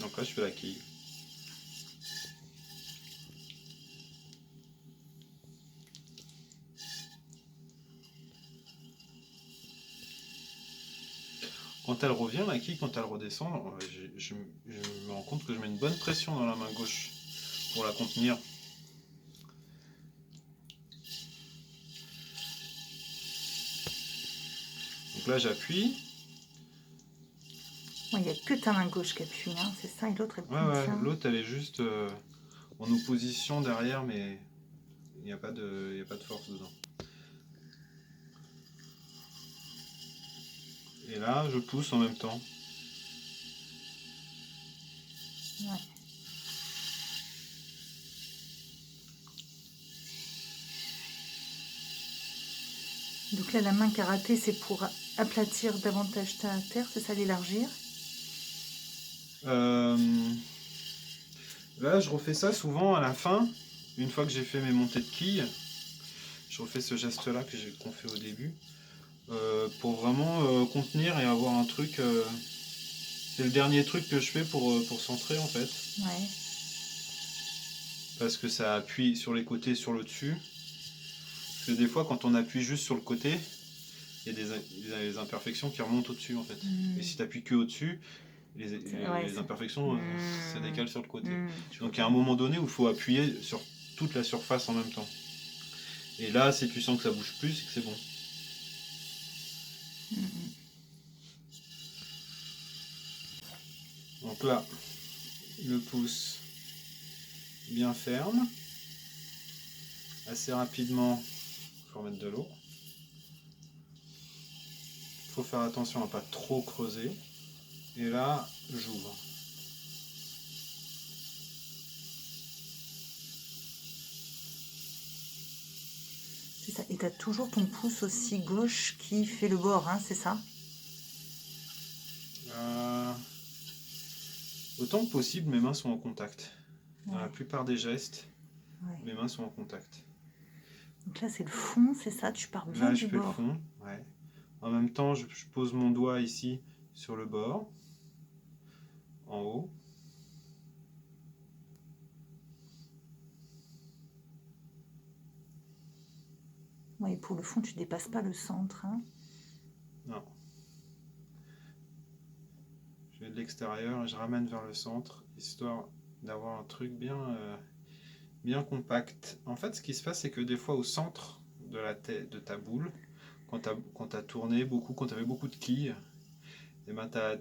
Donc là je fais la quille. Quand elle revient, la quille, quand elle redescend, je me rends compte que je mets une bonne pression dans la main gauche pour la contenir. Donc là j'appuie. Il n'y a que ta main gauche qui appuie, hein, c'est ça, et l'autre elle contient. L'autre elle est juste en opposition derrière, mais il n'y a pas de force dedans. Et là je pousse en même temps. Ouais. Donc là, la main karaté, c'est pour aplatir davantage ta terre, c'est ça, l'élargir. Là je refais ça souvent à la fin, une fois que j'ai fait mes montées de quilles. Je refais ce geste là qu'on fait au début. Pour vraiment contenir et avoir un truc. C'est le dernier truc que je fais pour centrer en fait. Ouais. Parce que ça appuie sur les côtés, sur le dessus. Parce que des fois, quand on appuie juste sur le côté, il y a des imperfections qui remontent au-dessus en fait. Et si tu appuies que au-dessus, les imperfections ça décale sur le côté. Donc il y a un moment donné où il faut appuyer sur toute la surface en même temps. Et là, si tu sens que ça bouge plus, c'est que c'est bon. Donc là, le pouce bien ferme. Assez rapidement, il faut remettre de l'eau. Il faut faire attention à ne pas trop creuser. Et là, j'ouvre. C'est ça. Et tu as toujours ton pouce aussi gauche qui fait le bord, hein, c'est ça? Autant que possible, mes mains sont en contact. Dans la plupart des gestes, mes mains sont en contact. Donc là, c'est le fond, c'est ça? Tu pars bien Là, du je fais bord. le fond. Ouais. En même temps, je pose mon doigt ici sur le bord, en haut. Ouais, pour le fond, tu dépasses pas le centre. Hein. Non. Je vais de l'extérieur et je ramène vers le centre, histoire d'avoir un truc bien compact. En fait, ce qui se passe, c'est que des fois, au centre de la tête de ta boule, quand tu as tourné beaucoup, quand tu avais beaucoup de quilles, et ben, tu as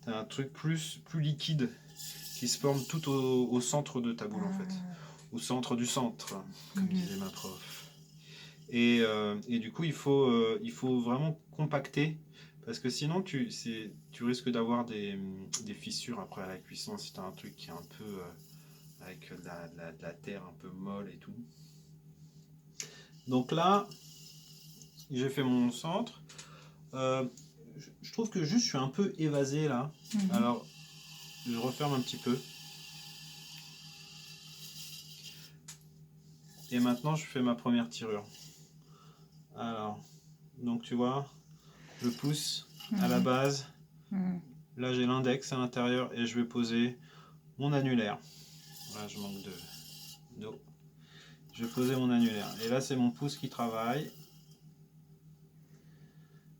un truc plus liquide qui se forme tout au centre de ta boule, en fait. Au centre du centre, comme disait ma prof. Et du coup, il faut vraiment compacter, parce que sinon, tu risques d'avoir des fissures après à la cuisson si tu as un truc qui est un peu avec de la terre un peu molle et tout. Donc là, j'ai fait mon centre. Je trouve que juste je suis un peu évasé là. Alors, je referme un petit peu. Et maintenant, je fais ma première tirure. Alors, donc tu vois, je pousse à la base. Là, j'ai l'index à l'intérieur et je vais poser mon annulaire. Là, je manque d'eau. Je vais poser mon annulaire. Et là, c'est mon pouce qui travaille.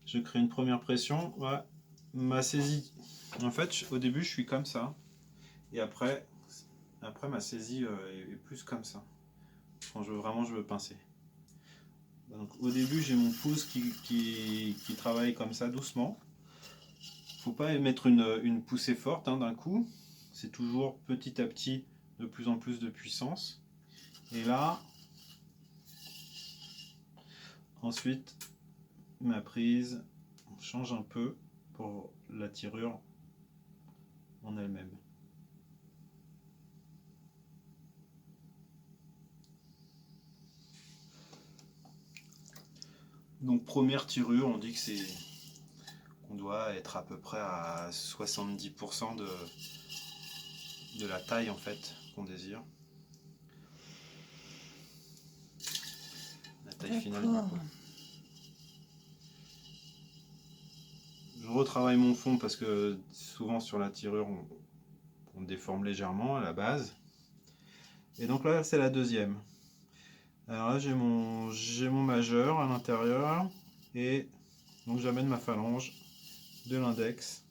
Je crée une première pression. Voilà. Ma saisie. En fait, au début, je suis comme ça. Et après ma saisie est plus comme ça. Quand je veux pincer. Donc, au début, j'ai mon pouce qui travaille comme ça, doucement. Faut pas mettre une poussée forte d'un coup. C'est toujours petit à petit, de plus en plus de puissance. Et là, ensuite, ma prise, on change un peu pour la tirure en elle-même. Donc première tirure, on dit que c'est qu'on doit être à peu près à 70% de la taille en fait qu'on désire. La taille finale du pot. Je retravaille mon fond parce que souvent sur la tirure, on déforme légèrement à la base. Et donc là, c'est la deuxième. Alors là, j'ai mon majeur à l'intérieur. Et donc j'amène ma phalange de l'index.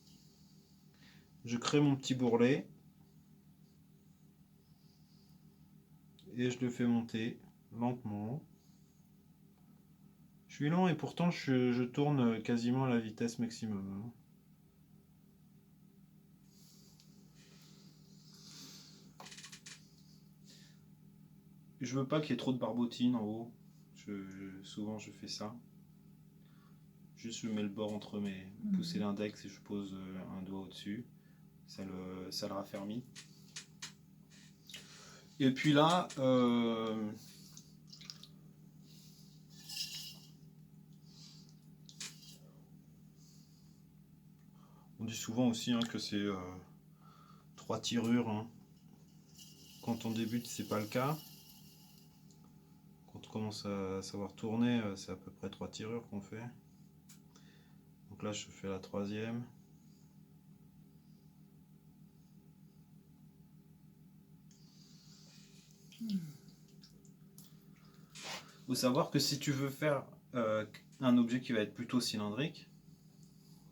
Je crée mon petit bourrelet. Et je le fais monter lentement. Je suis lent et pourtant je tourne quasiment à la vitesse maximum. Je veux pas qu'il y ait trop de barbotine en haut. Souvent je fais ça. Juste je mets le bord entre mes pouces et l'index et je pose un doigt au-dessus. Ça le raffermit. Et puis là, on dit souvent aussi que c'est 3 tirures. Hein. Quand on débute, c'est pas le cas. Quand on commence à savoir tourner, c'est à peu près 3 tirures qu'on fait. Donc là, je fais la troisième. Il faut savoir que si tu veux faire un objet qui va être plutôt cylindrique,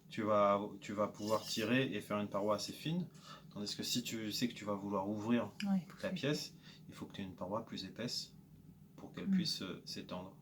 tu vas pouvoir tirer et faire une paroi assez fine. Tandis que si tu sais que tu vas vouloir ouvrir ta pièce, il faut que tu aies une paroi plus épaisse pour qu'elle puisse s'étendre.